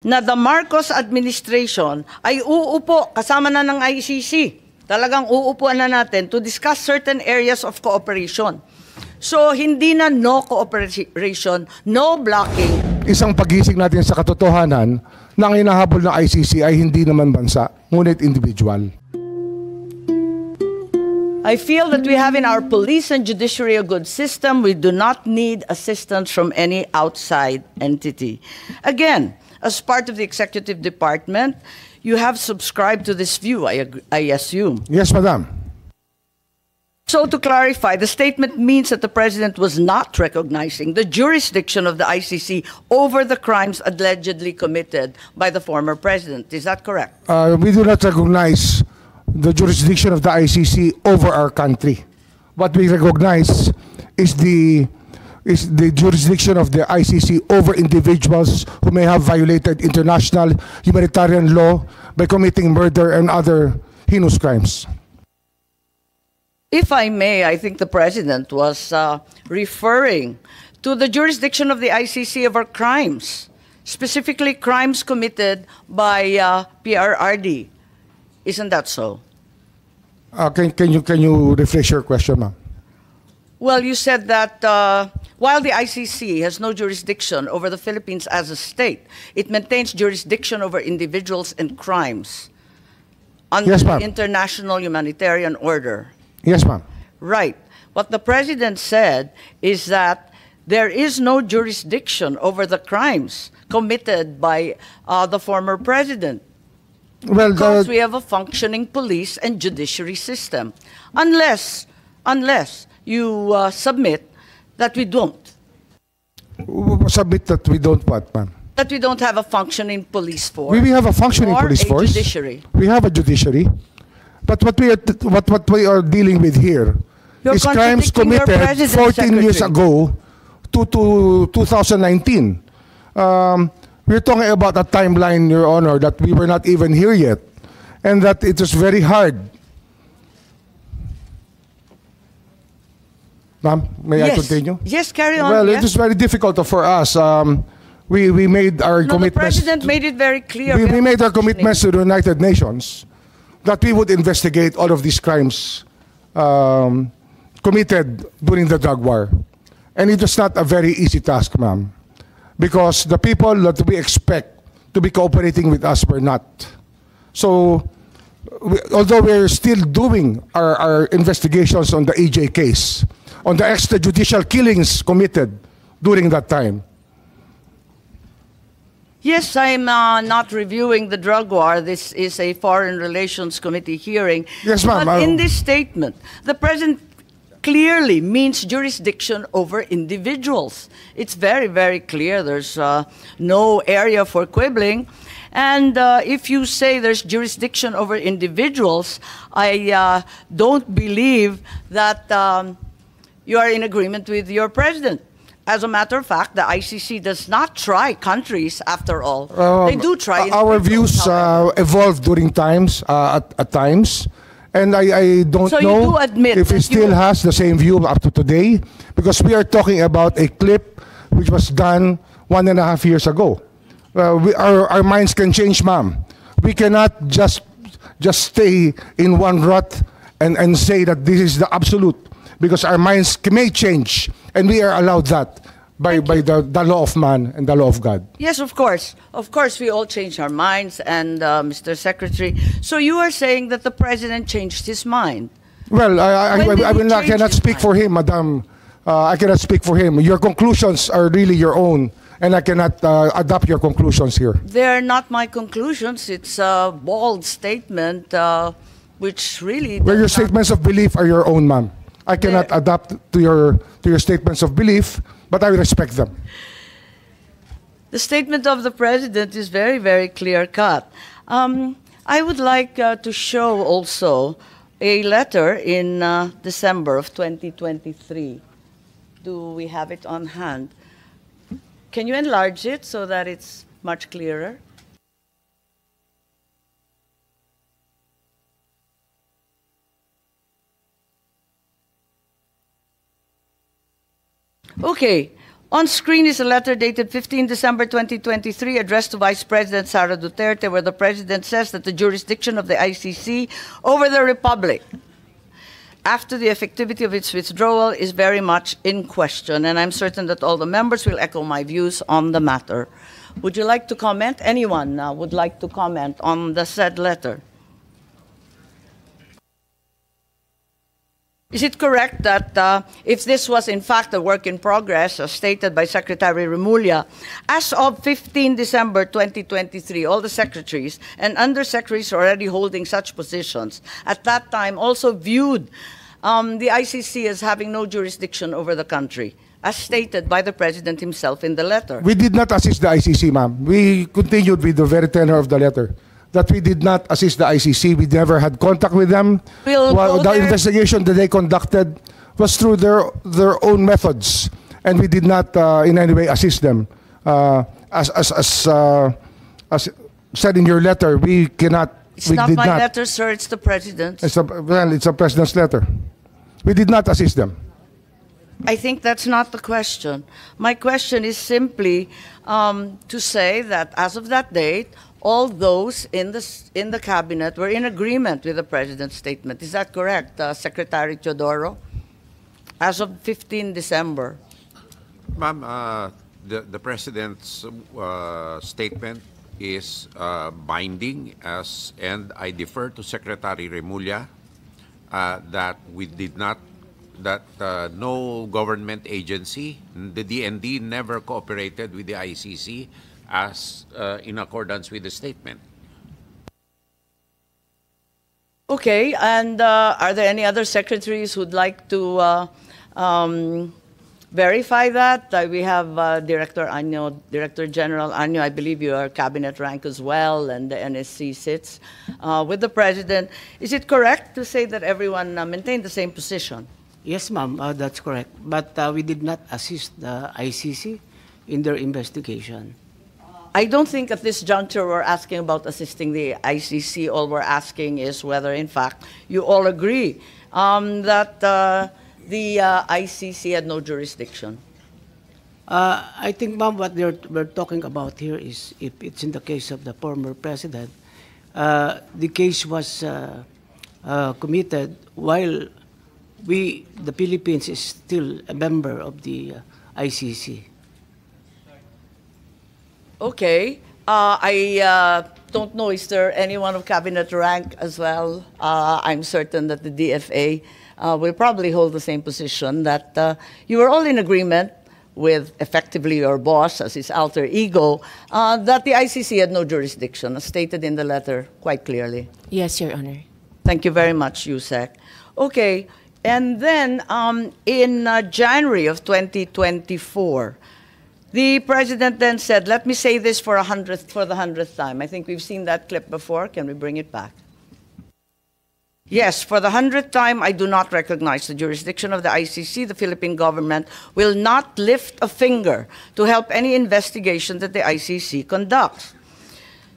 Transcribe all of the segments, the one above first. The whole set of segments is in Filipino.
na the Marcos administration ay uupo kasama na ng ICC. Talagang uupuan na natin to discuss certain areas of cooperation. So, hindi na no cooperation, no blocking. Isang pagising natin sa katotohanan na ang hinahabol ng ICC ay hindi naman bansa, ngunit individual. I feel that we have in our police and judiciary a good system. We do not need assistance from any outside entity. Again, as part of the executive department, you have subscribed to this view, I assume. Yes, Madam. So to clarify, the statement means that the President was not recognizing the jurisdiction of the ICC over the crimes allegedly committed by the former President. Is that correct? We do not recognize the jurisdiction of the ICC over our country. What we recognize is the jurisdiction of the ICC over individuals who may have violated international humanitarian law by committing murder and other heinous crimes. If I may, I think the President was referring to the jurisdiction of the ICC over crimes, specifically crimes committed by PRRD. Isn't that so? Can you rephrase your question, ma'am? Well, you said that while the ICC has no jurisdiction over the Philippines as a state, it maintains jurisdiction over individuals and crimes under Yes, the ma'am. international humanitarian order. Yes, ma'am. Right. What the President said is that there is no jurisdiction over the crimes committed by the former President. Well, Because we have a functioning police and judiciary system. Unless you submit that we don't. Submit that we don't what, ma'am? That we don't have a functioning police force. We have a functioning or police a force. Judiciary. We have a judiciary. But what we are dealing with here You're is crimes contradicting your committed President, 14 years Secretary. ago to 2019. We're talking about a timeline, Your Honor, that we were not even here yet, and that it was very hard. Ma'am, may I continue? Yes, carry on. Well, yes. it was very difficult for us. We made our No, the commitments. President made it very clear. We have made a our commitments to the United Nations that we would investigate all of these crimes committed during the drug war. And it was not a very easy task, ma'am, because the people that we expect to be cooperating with us were not. So, although we're still doing our investigations on the EJ case, on the extrajudicial killings committed during that time, Yes, I'm not reviewing the drug war. This is a Foreign Relations Committee hearing. Yes, ma'am. But in this statement, the President clearly means jurisdiction over individuals. It's very, very clear. There's no area for quibbling. And if you say there's jurisdiction over individuals, I don't believe that you are in agreement with your President. As a matter of fact, the ICC does not try countries, after all. They do try our individuals, views however. evolved during times, at times. And I don't So you know do admit if he that still you- has the same view up to today, because we are talking about a clip which was done 1.5 years ago. Our minds can change, ma'am. We cannot just stay in one rut and say that this is the absolute, because our minds may change, and we are allowed that by the law of man and the law of God. Yes, of course. Of course, we all change our minds, and Mr. Secretary. So you are saying that the President changed his mind. Well, I When did he will not, change cannot his speak mind? for him, Madam. I cannot speak for him. Your conclusions are really your own, and I cannot adopt your conclusions here. They're not my conclusions. It's a bold statement, which really... Well, your does not- statements of belief are your own, ma'am. I cannot adapt to your statements of belief, but I will respect them. The statement of the President is very, very clear-cut. I would like to show also a letter in December of 2023. Do we have it on hand? Can you enlarge it so that it's much clearer? Okay. On screen is a letter dated 15 December 2023 addressed to Vice President Sara Duterte, where the President says that the jurisdiction of the ICC over the Republic after the effectivity of its withdrawal is very much in question, and I'm certain that all the members will echo my views on the matter. Would you like to comment? Anyone would like to comment on the said letter? Is it correct that if this was in fact a work in progress, as stated by Secretary Remulla, as of 15 December 2023, all the secretaries and undersecretaries already holding such positions at that time also viewed the ICC as having no jurisdiction over the country, as stated by the President himself in the letter? We did not assist the ICC, ma'am. We continued with the very tenor of the letter, that we did not assist the ICC. We never had contact with them. The investigation that they conducted was through their own methods, and we did not in any way assist them. As said in your letter, we cannot. It's not my letter, sir. It's the President's. It's a President's letter. We did not assist them. I think that's not the question. My question is simply to say that as of that date, all those in the cabinet were in agreement with the President's statement. Is that correct, Secretary Teodoro? As of 15 December. Ma'am, the President's statement is binding, and I defer to Secretary Remulla that we did not, that no government agency, the DND, never cooperated with the ICC as in accordance with the statement. Okay, and are there any other secretaries who'd like to verify that? We have Director Anyo, Director General Anyo. I believe you are cabinet rank as well, and the NSC sits with the President. Is it correct to say that everyone maintained the same position? Yes, ma'am, that's correct. But we did not assist the ICC in their investigation. I don't think at this juncture we're asking about assisting the ICC. All we're asking is whether, in fact, you all agree that the ICC had no jurisdiction. I think, ma'am, what we're talking about here is if it's in the case of the former president, the case was committed while the Philippines is still a member of the ICC. Okay. I don't know, is there anyone of cabinet rank as well? I'm certain that the DFA will probably hold the same position, that you were all in agreement with effectively your boss as his alter ego, that the ICC had no jurisdiction, as stated in the letter quite clearly. Yes, Your Honor. Thank you very much, Yusek. Okay, and then in January of 2024, the President then said, let me say this for the 100th time. I think we've seen that clip before. Can we bring it back? Yes, for the 100th time, I do not recognize the jurisdiction of the ICC. The Philippine government will not lift a finger to help any investigation that the ICC conducts.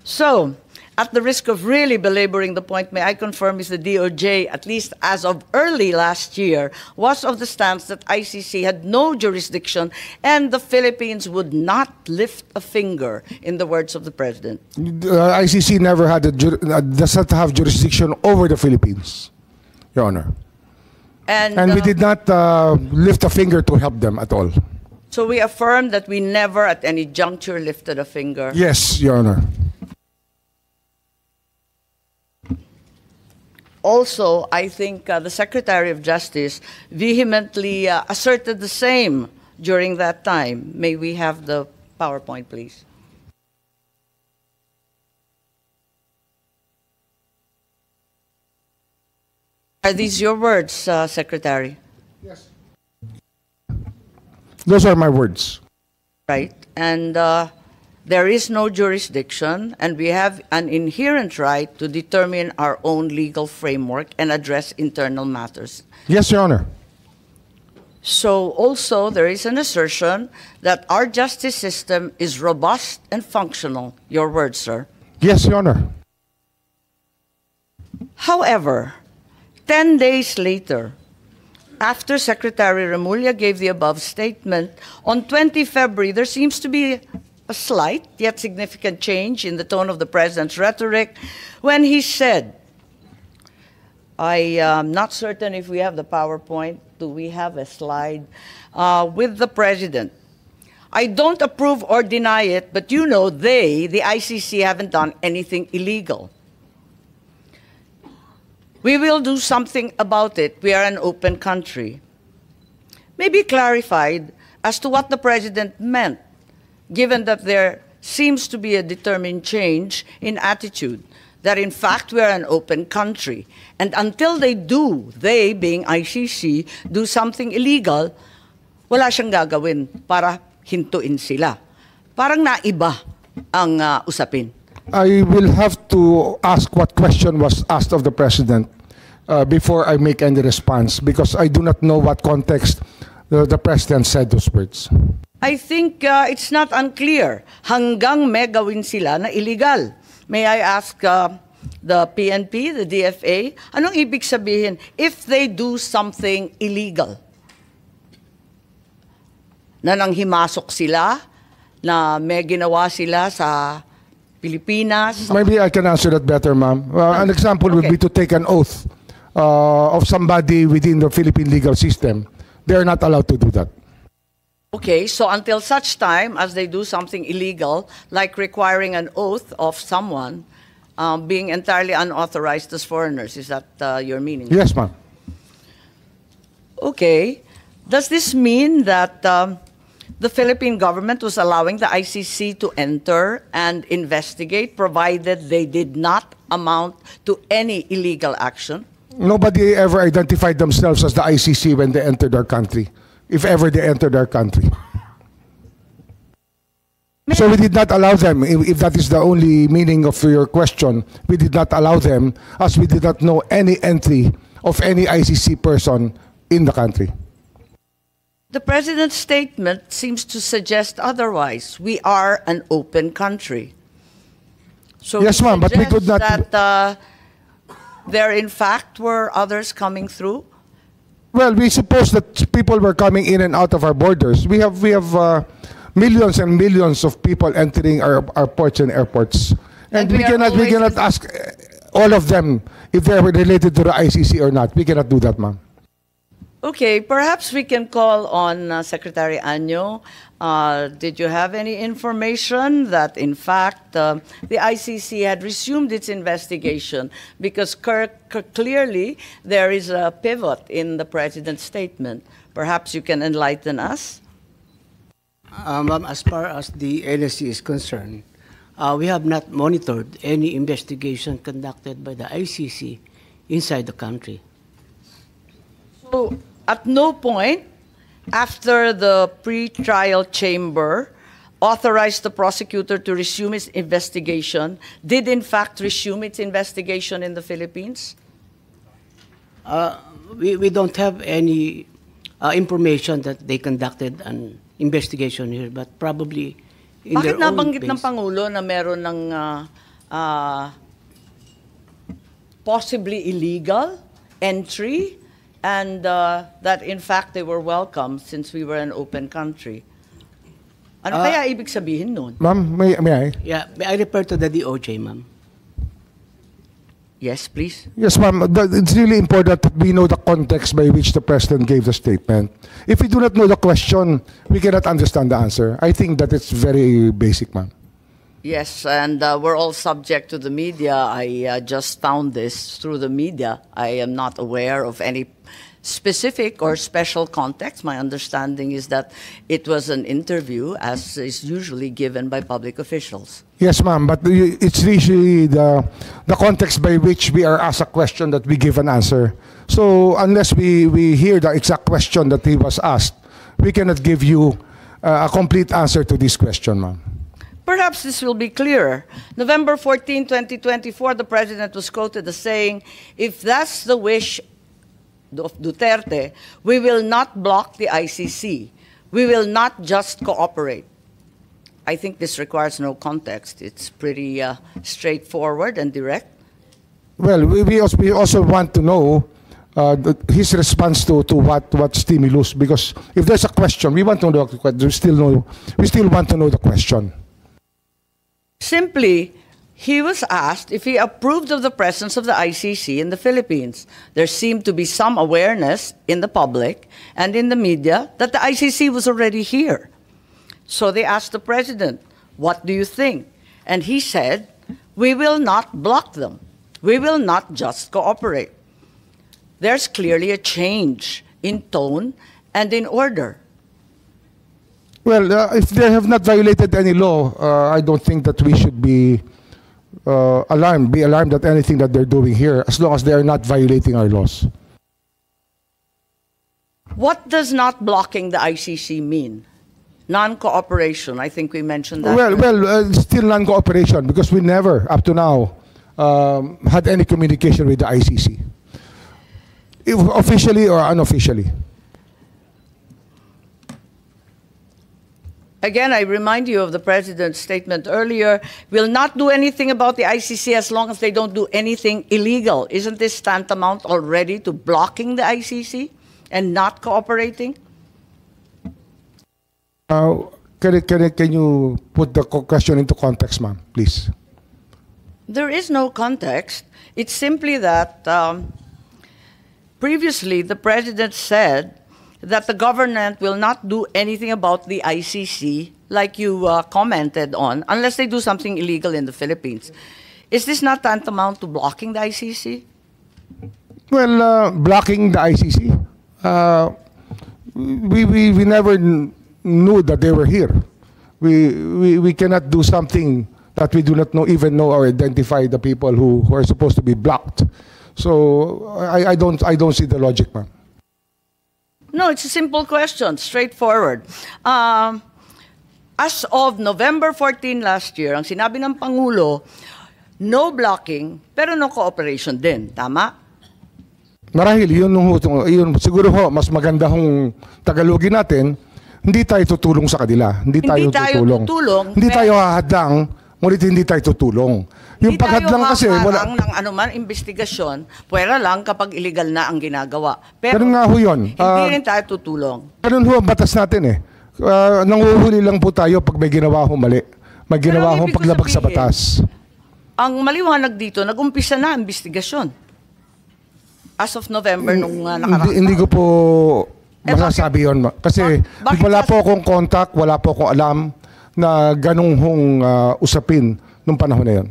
So, at the risk of really belaboring the point, may I confirm is the DOJ, at least as of early last year, was of the stance that ICC had no jurisdiction and the Philippines would not lift a finger, in the words of the President. ICC never had does not have jurisdiction over the Philippines, Your Honor. And we did not lift a finger to help them at all. So we affirm that we never at any juncture lifted a finger. Yes, Your Honor. Also, I think the Secretary of Justice vehemently asserted the same during that time. May we have the PowerPoint, please? Are these your words, Secretary? Yes. Those are my words. Right. And there is no jurisdiction, and we have an inherent right to determine our own legal framework and address internal matters. Yes, Your Honor. So also there is an assertion that our justice system is robust and functional. Your words, sir. Yes, Your Honor. However, 10 days later, after Secretary Remulla gave the above statement, on 20 February, there seems to be a slight yet significant change in the tone of the president's rhetoric when he said, I am not certain if we have the PowerPoint. Do we have a slide with the president? I don't approve or deny it, but you know they, the ICC, haven't done anything illegal. We will do something about it. We are an open country. Maybe clarified as to what the president meant, given that there seems to be a determined change in attitude, that in fact we are an open country. And until they do, they being ICC, do something illegal, wala siyang gagawin para hintuin sila. Parang naiba ang usapin. I will have to ask what question was asked of the president before I make any response, because I do not know what context the president said those words. I think it's not unclear. Hanggang may gawin sila na illegal. May I ask the PNP, the DFA, anong ibig sabihin if they do something illegal? Na nanghimasok sila, na may ginawa sila sa Pilipinas. Maybe I can answer that better, ma'am. An example would be to take an oath of somebody within the Philippine legal system. They are not allowed to do that. Okay, so until such time as they do something illegal, like requiring an oath of someone being entirely unauthorized as foreigners, is that your meaning? Yes, ma'am. Okay. Does this mean that the Philippine government was allowing the ICC to enter and investigate, provided they did not amount to any illegal action? Nobody ever identified themselves as the ICC when they entered our country, if ever they entered our country. So we did not allow them, if that is the only meaning of your question, we did not allow them, as we did not know any entry of any ICC person in the country. The president's statement seems to suggest otherwise. We are an open country. So yes, ma'am, but we could not. That there, in fact, were others coming through. Well, we suppose that people were coming in and out of our borders. We have millions and millions of people entering our ports and airports, and we cannot ask all of them if they are related to the ICC or not. We cannot do that, ma'am. Okay, perhaps we can call on Secretary Año. Did you have any information that, in fact, the ICC had resumed its investigation? Because clearly there is a pivot in the president's statement. Perhaps you can enlighten us? Ma'am, as far as the NSC is concerned, we have not monitored any investigation conducted by the ICC inside the country. So, at no point after the pre-trial chamber authorized the prosecutor to resume its investigation, did in fact resume its investigation in the Philippines? We don't have any information that they conducted an investigation here, but probably in Bakit their own nabanggit ng base. Pangulo na meron ng possibly illegal entry, and that in fact they were welcome since we were an open country? Ano kaya ibig sabihin nun? Ma'am, may I? Yeah, may I refer to the DOJ, ma'am? Yes, please. Yes, ma'am. It's really important that we know the context by which the president gave the statement. If we do not know the question, we cannot understand the answer. I think that it's very basic, ma'am. Yes, and we're all subject to the media. I just found this through the media. I am not aware of any specific or special context. My understanding is that it was an interview, as is usually given by public officials. Yes, ma'am, but it's usually the context by which we are asked a question that we give an answer. So unless we hear the exact question that he was asked, we cannot give you a complete answer to this question, ma'am. Perhaps this will be clearer. November 14, 2024, the president was quoted as saying, if that's the wish of Duterte, we will not block the ICC. We will not just cooperate. I think this requires no context. It's pretty straightforward and direct. Well, we also want to know his response to what stimulus, because if there's a question, we want to know the question. We still want to know the question. Simply, he was asked if he approved of the presence of the ICC in the Philippines. There seemed to be some awareness in the public and in the media that the ICC was already here. So they asked the president, "What do you think?" And he said, "We will not block them. We will not just cooperate." There's clearly a change in tone and in order. Well, if they have not violated any law, I don't think that we should be alarmed at anything that they're doing here, as long as they are not violating our laws. What does not blocking the ICC mean? Non-cooperation, I think we mentioned that. Still non-cooperation, because we never, up to now, had any communication with the ICC, if officially or unofficially. Again, I remind you of the president's statement earlier, "We'll not do anything about the ICC as long as they don't do anything illegal." Isn't this tantamount already to blocking the ICC and not cooperating? Can you put the question into context, ma'am, please? There is no context. It's simply that previously the president said that the government will not do anything about the ICC, like you commented on, unless they do something illegal in the Philippines. Is this not tantamount to blocking the ICC? Well, blocking the ICC, we never knew that they were here. We cannot do something that we do not even know or identify the people who are supposed to be blocked. So I don't see the logic, ma'am. No, it's a simple question, straightforward. As of November 14 last year, ang sinabi ng Pangulo, no blocking, pero no cooperation din. Tama? Marahil, yun siguro ho, mas maganda hong Tagalogin natin, hindi tayo tutulong sa kanila. Hindi tayo tutulong. Hindi tayo hahadang, ngunit hindi tayo tutulong. Yung paghadlang kasi, wala ng anuman investigasyon, pwera lang kapag illegal na ang ginagawa. Pero nga ho yun. Hindi rin tayo tutulong. Ganun ho ang batas natin eh. Nanguhuli lang po tayo pag may ginawa ho mali. May ginawa ho paglabag sa batas. Ang maliwanag dito, nag-umpisa na ang investigasyon. As of November nung nakaraan. Hindi ko po masasabi yun. Kasi wala po akong contact, wala po akong alam na ganung hong usapin nung panahon na yun.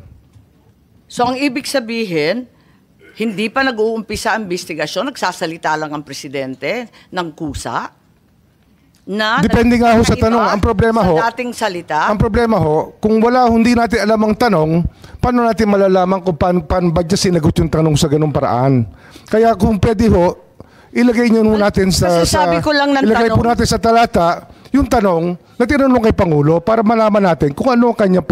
So ang ibig sabihin, hindi pa nag-uumpisa ang investigasyon, nagsasalita lang ang presidente ng kusa? Depende nga ho sa tanong. Ang problema ho, sa dating salita? Ang problema ho, kung hindi natin alam ang tanong, paano natin malalaman kung paano ba dyan sinagot yung tanong sa ganung paraan? Kaya kung pwede ho, ilagay nyo natin ilagay po natin sa talata yung tanong na tinanong kay Pangulo para malaman natin kung ano ang kanyang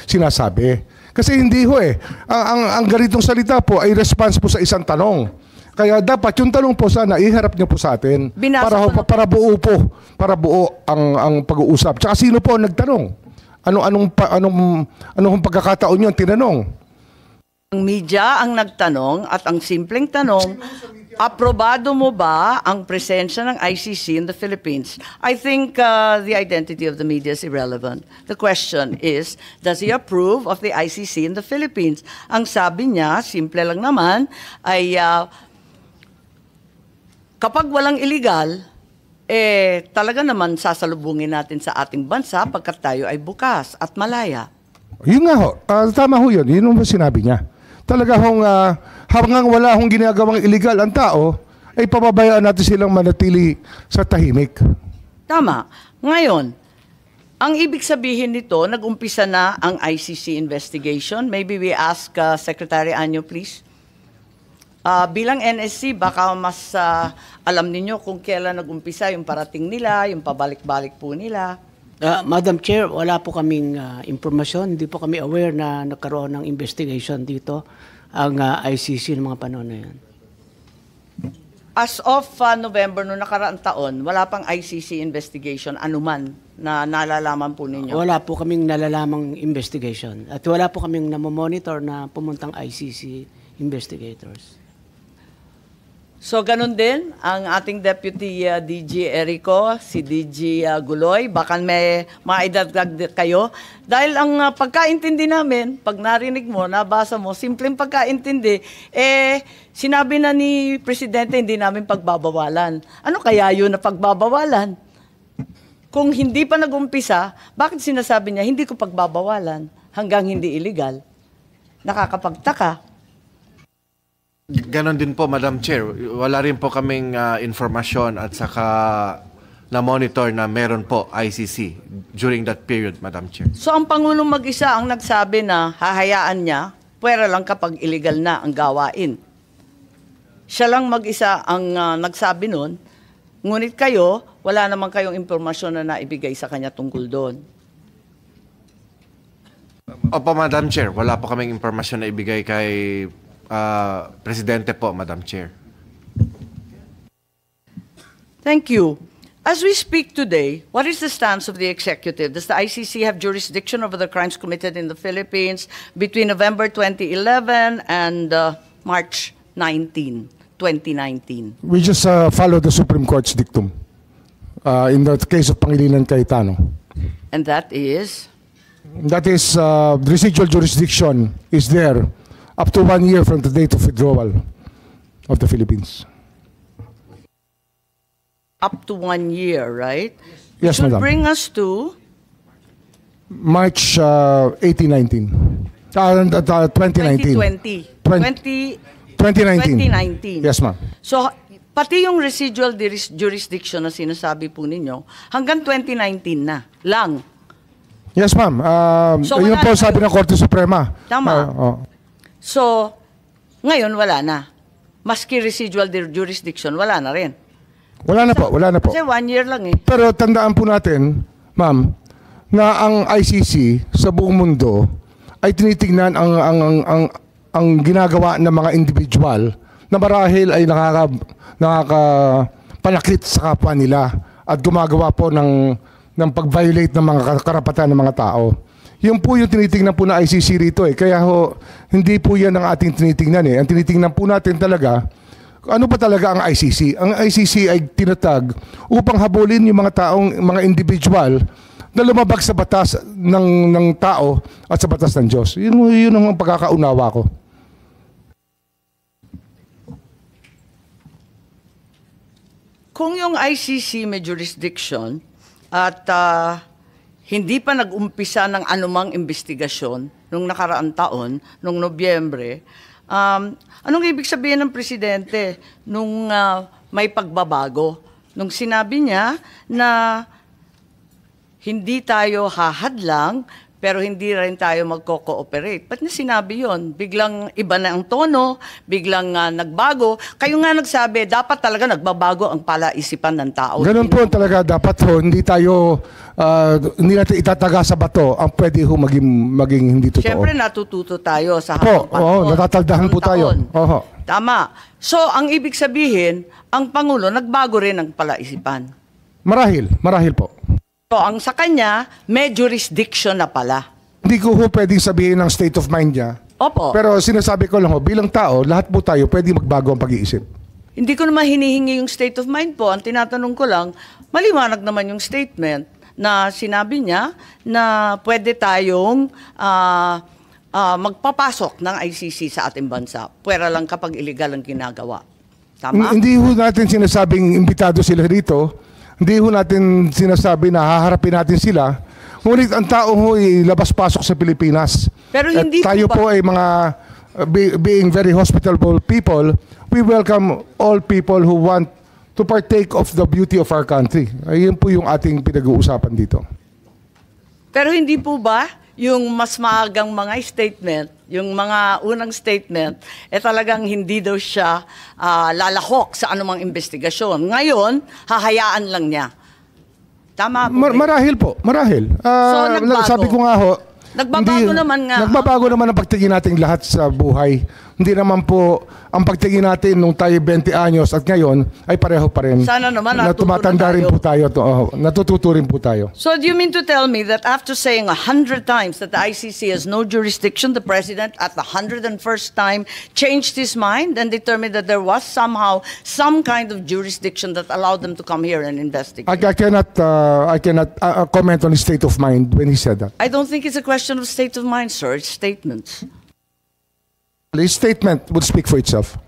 sinasabi. Kasi hindi ho eh. Ang ganitong salita po ay response po sa isang tanong. Kaya dapat yung tanong po sana iharap niyo po sa atin para buo ang pag-uusap. Tsaka sino po ang nagtanong? Anong pagkakataon niyo ang tinanong? Ang media ang nagtanong at ang simpleng tanong, aprobado mo ba ang presensya ng ICC in the Philippines? I think the identity of the media is irrelevant. The question is, does he approve of the ICC in the Philippines? Ang sabi niya, simple lang naman, ay kapag walang illegal, talaga naman sasalubungin natin sa ating bansa pagkat tayo ay bukas at malaya. Yun nga ho, tama ho yun. Yun ang sinabi niya. Talaga hong hanggang wala hong ginagawang illegal ang tao, ay pababayaan natin silang manatili sa tahimik. Tama. Ngayon, ang ibig sabihin nito, nag-umpisa na ang ICC investigation. Maybe we ask Secretary Anyo, please. Bilang NSC, baka mas alam ninyo kung kailan nag-umpisa yung parating nila, yung pabalik-balik po nila. Madam Chair, wala po kaming impormasyon. Hindi po kami aware na nagkaroon ng investigation dito ang ICC ng mga panahon na yan. As of November noong nakaraang taon, wala pang ICC investigation anuman na nalalaman po ninyo? Wala po kaming nalalamang investigation. At wala po kaming namomonitor na pumuntang ICC investigators. So, ganun din ang ating Deputy DG Erico, si DG Guloy. Baka may maidagdag kayo. Dahil ang pagkaintindi namin, pag narinig mo, nabasa mo, simpleng pagkaintindi, sinabi na ni Presidente, hindi namin pagbabawalan. Ano kaya yun na pagbabawalan? Kung hindi pa nag-umpisa, bakit sinasabi niya, hindi ko pagbabawalan hanggang hindi illegal? Nakakapagtaka. Ganon din po, Madam Chair. Wala rin po kaming informasyon at saka na-monitor na meron po ICC during that period, Madam Chair. So ang Pangulong mag-isa ang nagsabi na hahayaan niya, pwera lang kapag illegal na ang gawain. Siya lang mag-isa ang nagsabi nun, ngunit kayo, wala naman kayong impormasyon na naibigay sa kanya tungkol doon. Opo, Madam Chair. Wala po kaming informasyon na ibigay kay Presidente po, Madam Chair. Thank you. As we speak today, what is the stance of the executive? Does the ICC have jurisdiction over the crimes committed in the Philippines between November 2011 and March 19, 2019? We just follow the Supreme Court's dictum in the case of Pangilinan Cayetano. And that is? That is, the residual jurisdiction is there up to 1 year from the date of withdrawal of the Philippines. Up to 1 year, right? Yes, Which would madam. bring us to March 2019. 2019. 2020. 2019. Yes, ma'am. So, pati yung residual jurisdiction na sinasabi po ninyo, hanggang 2019 na lang. Yes, ma'am. So, yun wala po na sabi ng Korte Suprema. Tama. Oh. So, ngayon wala na. Maski residual jurisdiction, wala na rin. Wala na po, wala na po. Kasi 1 year lang eh. Pero tandaan po natin, ma'am, na ang ICC sa buong mundo ay tinitingnan ang ginagawa ng mga individual na marahil ay nakakapanakit sa kapwa nila at gumagawa po ng pag-violate ng mga karapatan ng mga tao. Yun po yung tinitingnan po na ICC rito eh. Kaya ho, hindi po yan ang ating tinitingnan eh. Ang tinitingnan po natin talaga, ano ba talaga ang ICC? Ang ICC ay tinatag upang habulin yung mga mga individual na lumabag sa batas ng tao at sa batas ng Diyos. Yun ang pagkakaunawa ko. Kung yung ICC may jurisdiction at hindi pa nag-umpisa ng anumang investigasyon nung nakaraang taon, nung Nobyembre, anong ibig sabihin ng Presidente nung may pagbabago? Nung sinabi niya na hindi tayo hahadlang, pero hindi rin tayo magko-cooperate. Ba't niya sinabi yon? Biglang iba na ang tono, biglang nagbago. Kayo nga nagsabi, dapat talaga nagbabago ang palaisipan ng tao. Ganun po talaga dapat ho, hindi natin itataga sa bato ang pwede ho maging hindi totoo. Siyempre natututo tayo sa Po, habang panahon. natataldahan po tayo. Oho. Tama. So, ang ibig sabihin, ang Pangulo nagbago rin ang palaisipan. Marahil po. So, ang sa kanya, may jurisdiction na pala. Hindi ko ho pwedeng sabihin ng state of mind niya. Opo. Pero sinasabi ko lang ho, bilang tao, lahat po tayo pwede magbago ang pag-iisip. Hindi ko naman hinihingi yung state of mind po. Ang tinatanong ko lang, maliwanag naman yung statement na sinabi niya na pwede tayong magpapasok ng ICC sa ating bansa. Pwera lang kapag illegal ang ginagawa. Tama? Hindi ho natin sinasabing imbitado sila rito. Hindi ho natin sinasabi na haharapin natin sila. Ngunit ang tao ho ay labas-pasok sa Pilipinas. Pero hindi tayo po ay mga being very hospitable people, we welcome all people who want to partake of the beauty of our country. Ayun po yung ating pinag-uusapan dito. Pero hindi po ba yung mas maagang mga statement, yung mga unang statement, talagang hindi daw siya lalahok sa anumang investigasyon. Ngayon, hahayaan lang niya. Tama po. Marahil po, marahil. nagbago. Sabi ko nga ho, Nagbabago naman nga. Nagbabago naman ang pagtingin nating lahat sa buhay. Hindi naman po, ang pagtingin natin nung tayo 20 anyos at ngayon ay pareho pa rin. Sana naman na natuto tumatanda na rin tayo. po tayo. Natututo rin po tayo. So do you mean to tell me that after saying 100 times that the ICC has no jurisdiction, the President at the 101st time changed his mind and determined that there was somehow some kind of jurisdiction that allowed them to come here and investigate? I cannot comment on his state of mind when he said that. I don't think it's a question of state of mind, sir. It's statements. His statement would speak for itself.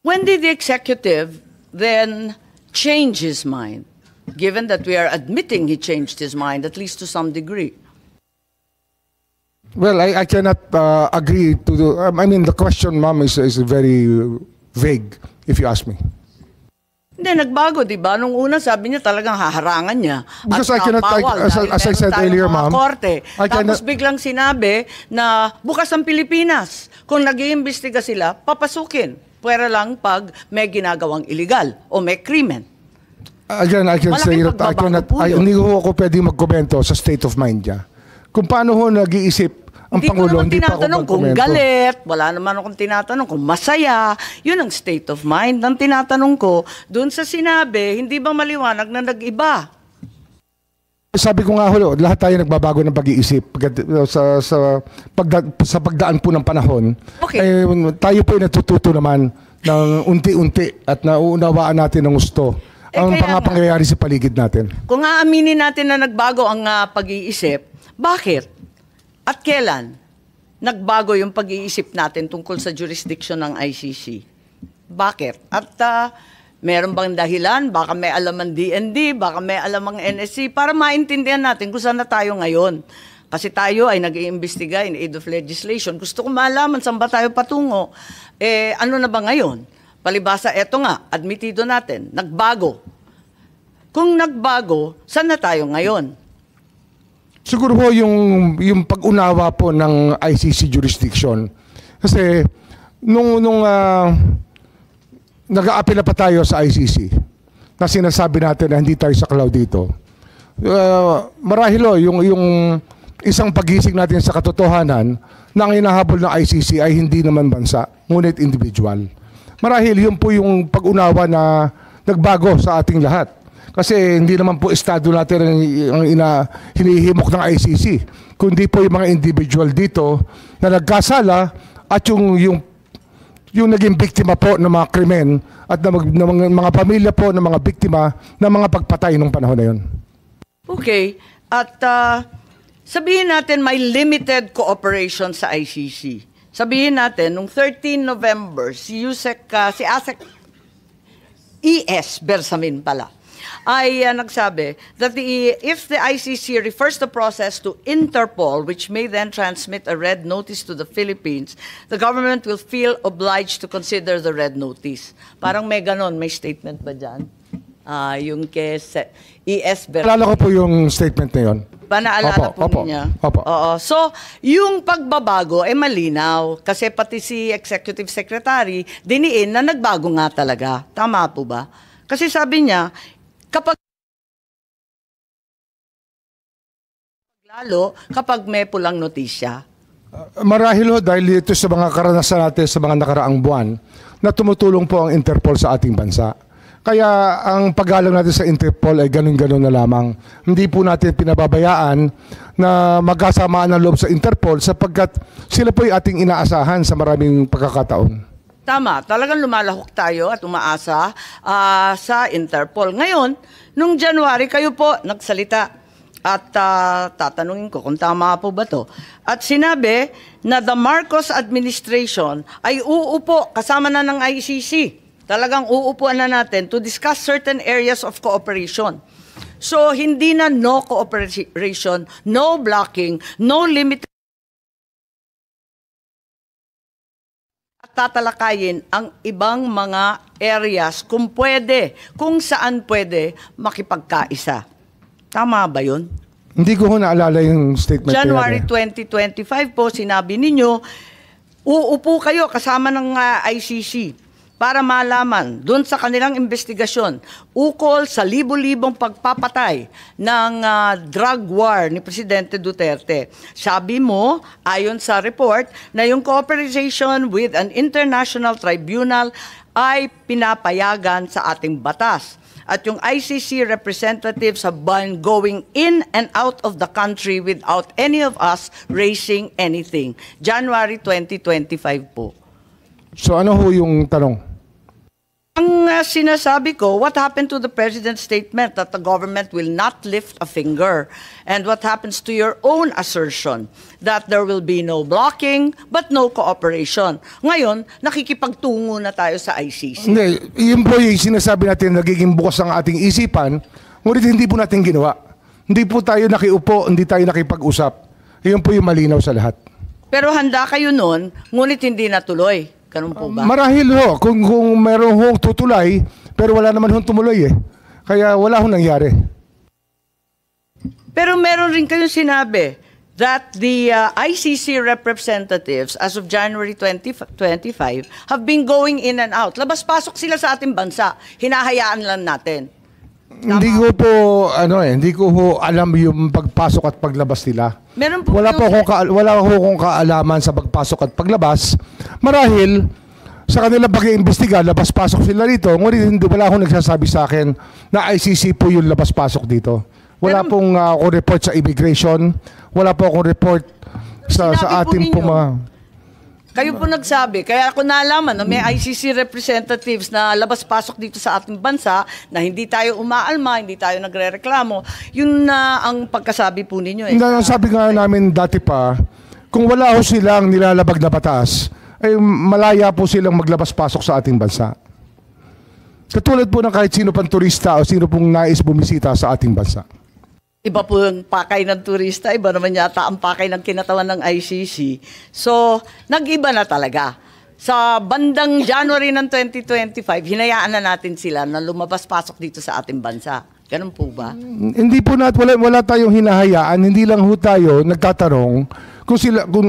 When did the executive then change his mind, given that we are admitting he changed his mind, at least to some degree? Well, I cannot agree to the... I mean, the question, ma'am, is very vague, if you ask me. Hindi, nagbago, di ba? Nung una, sabi niya talagang haharangan niya. Because at I cannot, bawal as dahil I meron said tayong earlier, mga ma'am, korte. I Tapos cannot- biglang sinabi na bukas ang Pilipinas. Kung nag-iimbestiga sila, papasukin. Pwera lang pag may ginagawang illegal o may krimen. Again, I can say Malaking that pagbabago po yun. hindi ko ako pwedeng magkomento sa state of mind niya. Kung paano ho nag-iisip ang Hindi ko Pangulo, naman hindi pa ako tinatanong kung magkomento. galit, wala naman akong tinatanong kung masaya. Yun ang state of mind. Ang tinatanong ko, doon sa sinabi, hindi ba maliwanag na nag-iba? Sabi ko nga ho, lahat tayo nagbabago ng pag-iisip sa pagdaan po ng panahon. Okay. Tayo po ay natututo naman ng unti-unti at nauunawaan natin ng gusto ang kaya nga. pangyayari sa paligid natin. Kung aaminin natin na nagbago ang pag-iisip, bakit? At kailan nagbago yung pag-iisip natin tungkol sa jurisdiction ng ICC? Bakit? At meron bang dahilan? Baka may alam ang DND, baka may alam ang NSC, para maintindihan natin kung saan na tayo ngayon. Kasi tayo ay nag-iimbestiga in aid of legislation. Gusto ko malaman saan ba tayo patungo. Ano na ba ngayon? Palibasa, eto nga, admitido natin, nagbago. Kung nagbago, saan na tayo ngayon? Siguro po yung pag-unawa po ng ICC jurisdiction. Kasi nung nag-aapela pa tayo sa ICC, na sinasabi natin na hindi tayo saklaw dito, marahil yung isang pagising natin sa katotohanan na ang hinahabol ng ICC ay hindi naman bansa, ngunit individual. Marahil yun po yung pag-unawa na nagbago sa ating lahat. Kasi hindi naman po estado natin ang hinihimok ng ICC, kundi po yung mga individual dito na nagkasala at yung naging biktima po ng mga krimen at ng mga pamilya po ng mga biktima ng mga pagpatay nung panahon na yun. Okay. At sabihin natin may limited cooperation sa ICC. Sabihin natin, nung 13 November, si ASEC ES Bersamin pala, ay nagsabi that if the ICC refers the process to Interpol, which may then transmit a red notice to the Philippines, the government will feel obliged to consider the red notice. Parang may ganon, may statement ba dyan? Yung kay ES Bersamin. Alala ko po yung statement na yun. Panaalala po Opo. niya. Opo. Oo. So, yung pagbabago ay malinaw kasi pati si Executive Secretary diniin na nagbago nga talaga. Tama po ba? Kasi sabi niya, kapag may pulang notisya. Marahil ho dahil ito sa mga karanasan natin sa mga nakaraang buwan na tumutulong po ang Interpol sa ating bansa. Kaya ang paggalang natin sa Interpol ay ganun-ganun na lamang. Hindi po natin pinababayaan na magkasamaan ng loob sa Interpol sapagkat sila po ay ating inaasahan sa maraming pagkakataon. Tama, talagang lumalahok tayo at umaasa sa Interpol. Ngayon, nung January, kayo po nagsalita at tatanungin ko kung tama po ba to. At sinabi na the Marcos administration ay uupo kasama na ng ICC. Talagang uupuan na natin to discuss certain areas of cooperation. So, hindi na no cooperation, no blocking, no limited at tatalakayin ang ibang mga areas kung pwede, kung saan pwede makipagkaisa. Tama ba yun? Hindi ko ho naalala yung statement January na yan. 2025 po, sinabi ninyo, uupo kayo kasama ng ICC. para malaman dun sa kanilang investigasyon ukol sa libo-libong pagpapatay ng drug war ni Presidente Duterte. Sabi mo, ayon sa report, na yung cooperation with an international tribunal ay pinapayagan sa ating batas. At yung ICC representatives have been going in and out of the country without any of us raising anything. January 2025 po. So ano ho yung tanong? Ang sinasabi ko, what happened to the President's statement that the government will not lift a finger? And what happens to your own assertion that there will be no blocking but no cooperation? Ngayon, nakikipagtungo na tayo sa ICC. Hindi, yun po yung sinasabi natin, nagiging bukas ang ating isipan, ngunit hindi po natin ginawa. Hindi po tayo nakiupo, hindi tayo nakipag-usap. Yun po yung malinaw sa lahat. Pero handa kayo nun, ngunit hindi natuloy. Ganun po ba? Marahil ho, kung meron hong tutulay, pero wala naman hong tumuloy eh. Kaya wala hong nangyari. Pero meron rin kayong sinabi that the ICC representatives as of January 2025 have been going in and out. Labas-pasok sila sa ating bansa. Hinahayaan lang natin. Hindi ko po, hindi ko ho alam yung pagpasok at paglabas nila. Meron po Wala ko kung kaalaman sa pagpasok at paglabas. Marahil, sa kanila pag-iimbestiga, labas-pasok sila rito. Ngunit wala akong nagsasabi sa akin na ICC po yung labas-pasok dito. Wala pong akong report sa immigration. Wala po akong report sa ating mga... Kayo po nagsabi, kaya ako nalaman na may ICC representatives na labas-pasok dito sa ating bansa na hindi tayo umaalma, hindi tayo nagre-reklamo. Yun na ang pagkasabi po ninyo. Sabi nga namin dati pa, kung wala ho silang nilalabag na batas, ay malaya po silang maglabas-pasok sa ating bansa. Katulad po ng kahit sino pang turista o sino pong nais bumisita sa ating bansa. Iba po yung pakay ng turista, iba naman yata ang pakay ng kinatawan ng ICC. So, nag-iba na talaga. Sa bandang January ng 2025, hinayaan na natin sila na lumabas-pasok dito sa ating bansa. Ganun po ba? Hindi po wala tayong hinahayaan, hindi lang ho tayo nagtatanong kung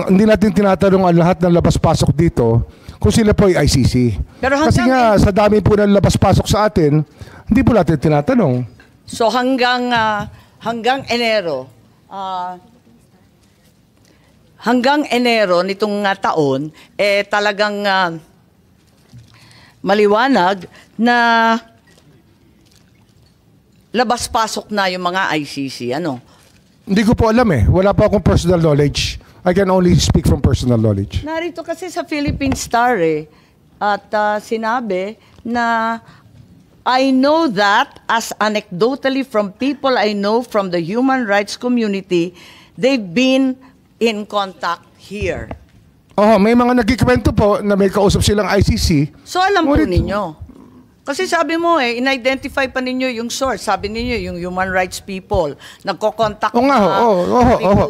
hindi natin tinatanong ang lahat ng labas-pasok dito kung sila po ay ICC. Pero kasi nga, sa dami po ng labas-pasok sa atin, hindi po natin tinatanong. So hanggang Enero nitong taon, talagang maliwanag na labas-pasok na yung mga ICC. Ano? Hindi ko po alam eh. Wala pa akong personal knowledge. I can only speak from personal knowledge. Narito kasi sa Philippine Star at sinabi na I know that as anecdotally from people I know from the human rights community, they've been in contact here. Oh, may mga nagkikwento po na may kausap silang ICC. So alam po ninyo. Kasi sabi mo in-identify pa ninyo yung source. Sabi ninyo yung human rights people. Nagko-contact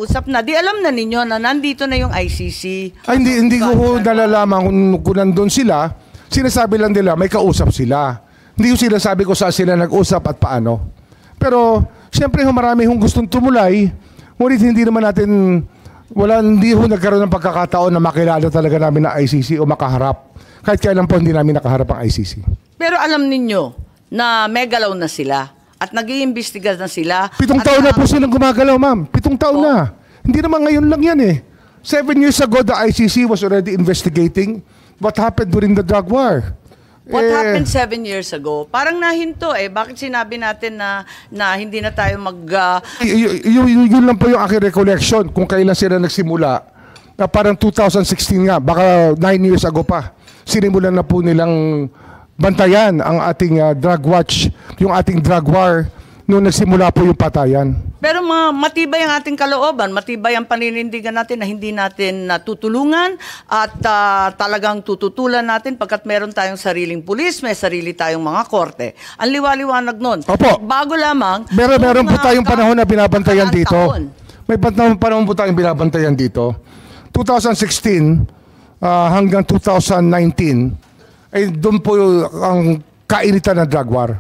usap na. Di alam na ninyo na nandito na yung ICC. Ay, hindi ko nalalaman kung nandun sila. Sinasabi lang nila may kausap sila. Hindi ko sinasabi ko saan sila nag-usap at paano. Pero, siyempre marami hong gustong tumulay. Ngunit hindi naman natin, hindi ho nagkaroon ng pagkakataon na makilala talaga namin na ICC o makaharap. Kahit kailan po hindi namin nakaharap ang ICC. Pero alam ninyo na megalaw na sila at nag-iimbestiga na sila. 7 taon na po silang gumagalaw, ma'am. 7 taon na. Hindi naman ngayon lang yan eh. 7 years ago, the ICC was already investigating what happened during the drug war. What happened 7 years ago? Parang nahinto Bakit sinabi natin na hindi na tayo yun lang po yung aking recollection kung kailan sila nagsimula. Na parang 2016 nga, baka 9 years ago pa. Sinimulan na po nilang bantayan ang ating drug watch, yung ating drug war, nung nagsimula po yung patayan. Pero matibay ang ating kalooban, matibay ang paninindigan natin na hindi natin tutulungan at talagang tututulan natin pagkat meron tayong sariling pulis, may sarili tayong mga korte. Ang liwaliwanag nun. Opo. Bago lamang... Meron po tayong panahon na binabantayan dito. May panahon po tayong binabantayan dito. 2016 hanggang 2019 ay doon po ang kainitan ng drug war.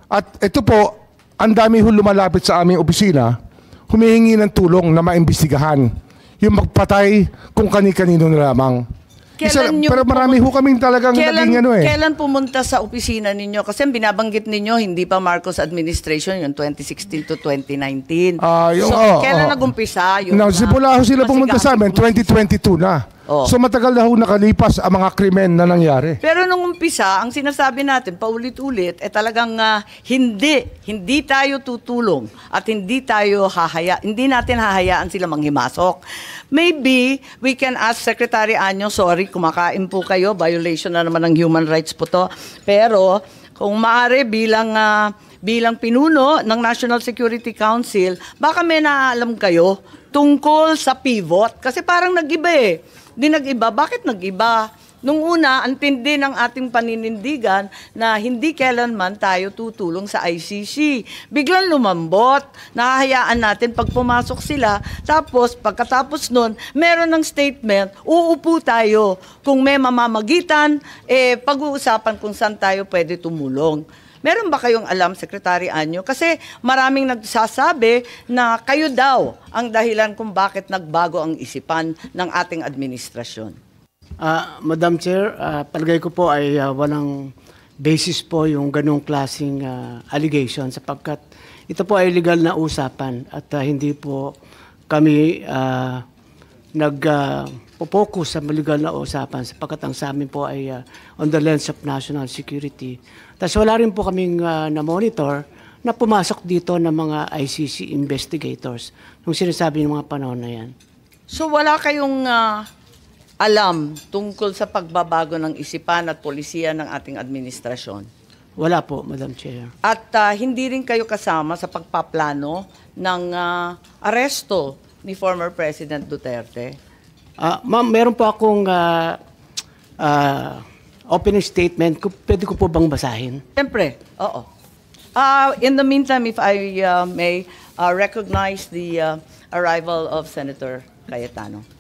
At ito po, ang dami lumalapit sa aming opisina, humihingi ng tulong na maimbestigahan yung magpatay kung kani-kanino na lamang. Pero marami ho kaming talagang naging ano eh. Kailan pumunta sa opisina ninyo? Kasi binabanggit ninyo, hindi pa Marcos administration, yung 2016 to 2019. Kailan nag-umpisa? Simula ho sila pumunta sa amin, 2022 na. Oh. So matagal na ho nakalipas ang mga krimen na nangyari. Pero nung umpisa, ang sinasabi natin, paulit-ulit, talagang hindi tayo tutulong at hindi natin hahayaan sila manghimasok. Maybe we can ask Secretary Anyo, sorry, kumakain po kayo, violation na naman ng human rights po to. Pero kung maaari bilang pinuno ng National Security Council, baka may naalam kayo tungkol sa pivot. Kasi parang nag-iba eh. Di nag-iba. Bakit nag-iba? Nung una, ang tindi ng ating paninindigan na hindi kailanman tayo tutulong sa ICC. Biglang lumambot, nahahayaan natin pag pumasok sila, tapos pagkatapos nun, meron ng statement, uupo tayo. Kung may mamamagitan, pag-uusapan kung saan tayo pwede tumulong. Meron ba kayong alam, Secretary Anyo? Kasi maraming nagsasabi na kayo daw ang dahilan kung bakit nagbago ang isipan ng ating administrasyon. Madam Chair, palagay ko po ay walang basis po yung ganong klaseng allegation sapagkat ito po ay legal na usapan at hindi po kami nag-focus sa legal na usapan sapagkat ang sa amin po ay on the lens of national security. Tapos wala rin po kaming na-monitor na pumasok dito ng mga ICC investigators nung sinasabi ng mga panahon na yan. So wala kayong alam tungkol sa pagbabago ng isipan at polisiya ng ating administrasyon? Wala po, Madam Chair. At hindi rin kayo kasama sa pagpaplano ng aresto ni former President Duterte? Ma'am, meron po akong opening statement. Pwede ko po bang basahin? Siyempre, oo. In the meantime, if I may recognize the arrival of Senator Cayetano.